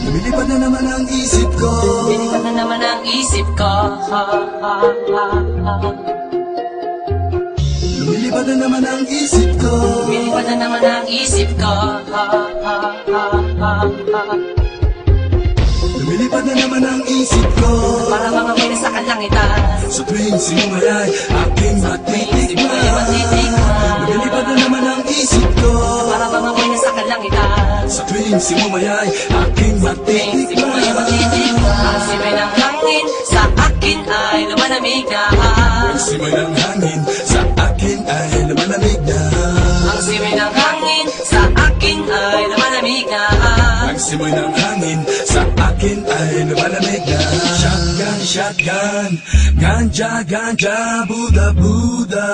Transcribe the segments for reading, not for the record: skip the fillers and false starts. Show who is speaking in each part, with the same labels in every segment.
Speaker 1: Lumilipad na naman ang isip ko.
Speaker 2: Lumilipad na naman ang isip ko.
Speaker 1: Lumilipad na naman ang isip ko.
Speaker 2: Lumilipad na naman ang isip ko.
Speaker 1: Lumilipad na naman ang isip ko.
Speaker 2: Para mga may nasa kalangitan.
Speaker 1: Sa tuwing sinumay aking matitikman. Lumilipad na naman ang isip ko.
Speaker 2: Para mga may nasa kalangitan.
Speaker 1: Sa tuwing sinumay aking matitikman.
Speaker 2: Ang simay ng hangin sa akin ay lumalamig na.
Speaker 1: Ang simay ng hangin sa akin ay lumalamig na.
Speaker 2: Ang simay ng hangin sa akin ay lumalamig na.
Speaker 1: Ang simoy ng hangin sa akin ay lumalamig na. Shotgun, shotgun, ganja, ganja, Buddha, Buddha.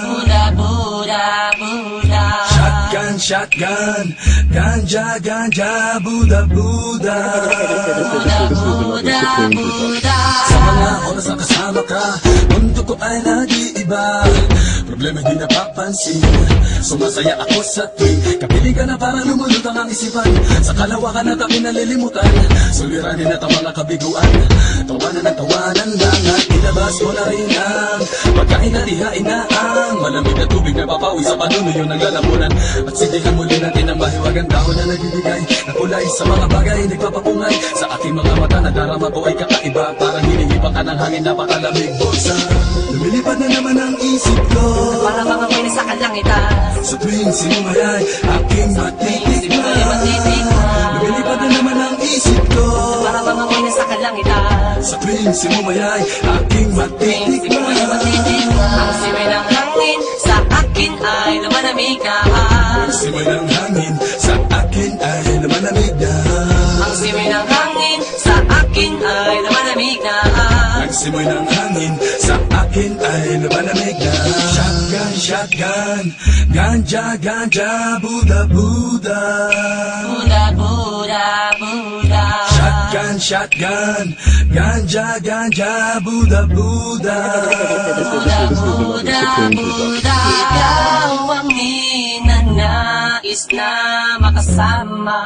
Speaker 2: Buddha, Buddha, Buddha.
Speaker 1: Shotgun, shotgun, ganja, ganja, Buddha, Buddha.
Speaker 2: Buddha, Buddha, Buddha.
Speaker 1: Sa mga oras na kasama ka, mundo ko ay nag-iiba. Problema di napapansin. Sumasaya ako sa tuwing kapiling ka na parang lumulutang ang isipan. Sa kalawakan at aking nalilimutan, suliranin at ang mga kabiguan. Tawanan at tawanan lang at ilabas mo na rin ang pagkain at ihain na ang malamig na tubig na papawi sa panunuyo ng lalamunan. At sindihan muli natin ang mahiwagang dahon na nagbibigay na kulay sa mga bagay nagpapapungay. Sa aking mga mata na darama ko ay kakaiba, parang hinihipan ka ng hangin, napakalamig bulsa. Lumilipad na naman ang isip ko.
Speaker 2: Para mga may nasa kalangitan.
Speaker 1: Sa tuwing sinumay aking matitikman. Lumilipad na naman ang isip ko.
Speaker 2: Para mga may nasa kalangitan.
Speaker 1: Sa tuwing sinumay aking matitikman.
Speaker 2: Ang simay ng hangin sa akin ay lumalamig na.
Speaker 1: Ang simoy ng hangin sa akin ay lumalamig na.
Speaker 2: Ang simay ng hangin sa akin ay lumalamig na.
Speaker 1: Ang simoy ng hangin sa akin ay lumalamig na. Shotgun, shotgun, ganja, ganja, Buddha, Buddha.
Speaker 2: Buddha, Buddha, Buddha.
Speaker 1: Shotgun, shotgun, ganja, ganja, Buddha, Buddha.
Speaker 2: Buddha, Buddha, Buddha. Ikaw ang ninanais na makasama.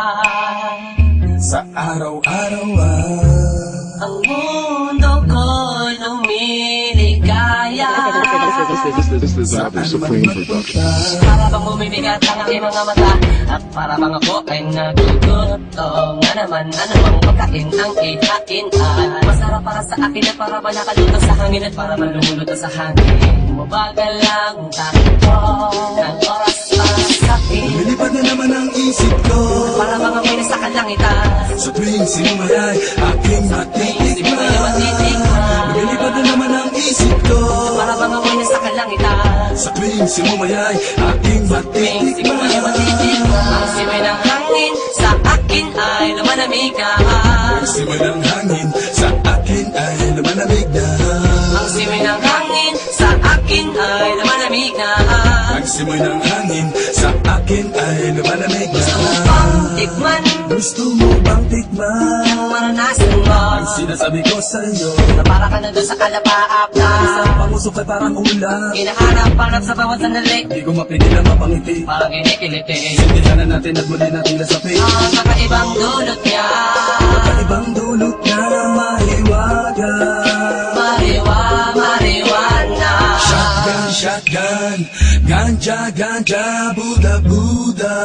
Speaker 1: Sa araw-araw
Speaker 2: Ang mundo ko'y lumiligaya.
Speaker 3: This is the Supreme Production.
Speaker 2: Para bang bumibigat ang aking mga mata, at para bang ako ay nagugutom. Nga naman, ano bang pagkain ang ihain ay masarap para sa akin at para ba nakaluto sa hangin at para man lumuluto sa hangin. Mabagal lang takbo ng oras para sa akin.
Speaker 1: lumilipad na naman ang isip ko.
Speaker 2: Para mga may nasa kalangitan.
Speaker 1: Sa tuwing sinumay aking matitikman. Lumilipad na naman ang isip ko.
Speaker 2: Para mga may nasa kalangitan.
Speaker 1: Sa tuwing sinumay aking matitikman.
Speaker 2: Ang simay ng hangin sa akin ay lumalamig na.
Speaker 1: Ang simoy ng hangin sa akin ay lumalamig na.
Speaker 2: Ang simay ng hangin sa akin ay lumalamig na.
Speaker 1: Ang simoy ng hangin sa akin ay lumalamig na.
Speaker 2: Upang tikman,
Speaker 1: Gusto mo bang tikman
Speaker 2: maranasan mo
Speaker 1: ang sinasabi ko sa'yo?
Speaker 2: na para ka na doon sa kalapaap na
Speaker 1: Isang pangusok ay parang ulan.
Speaker 2: hinahanap-hanap sa bawat sandali.
Speaker 1: Di ko mapigilan mapangiti.
Speaker 2: Parang kinikiliti
Speaker 1: Sindihan na natin at muli natin lasapin.
Speaker 2: ang kakaibang dulot niya.
Speaker 1: Kakaibang dulot na mahiwaga.
Speaker 2: Mariwana.
Speaker 1: Shotgun, shotgun, ganja, ganja, Buddha, Buddha.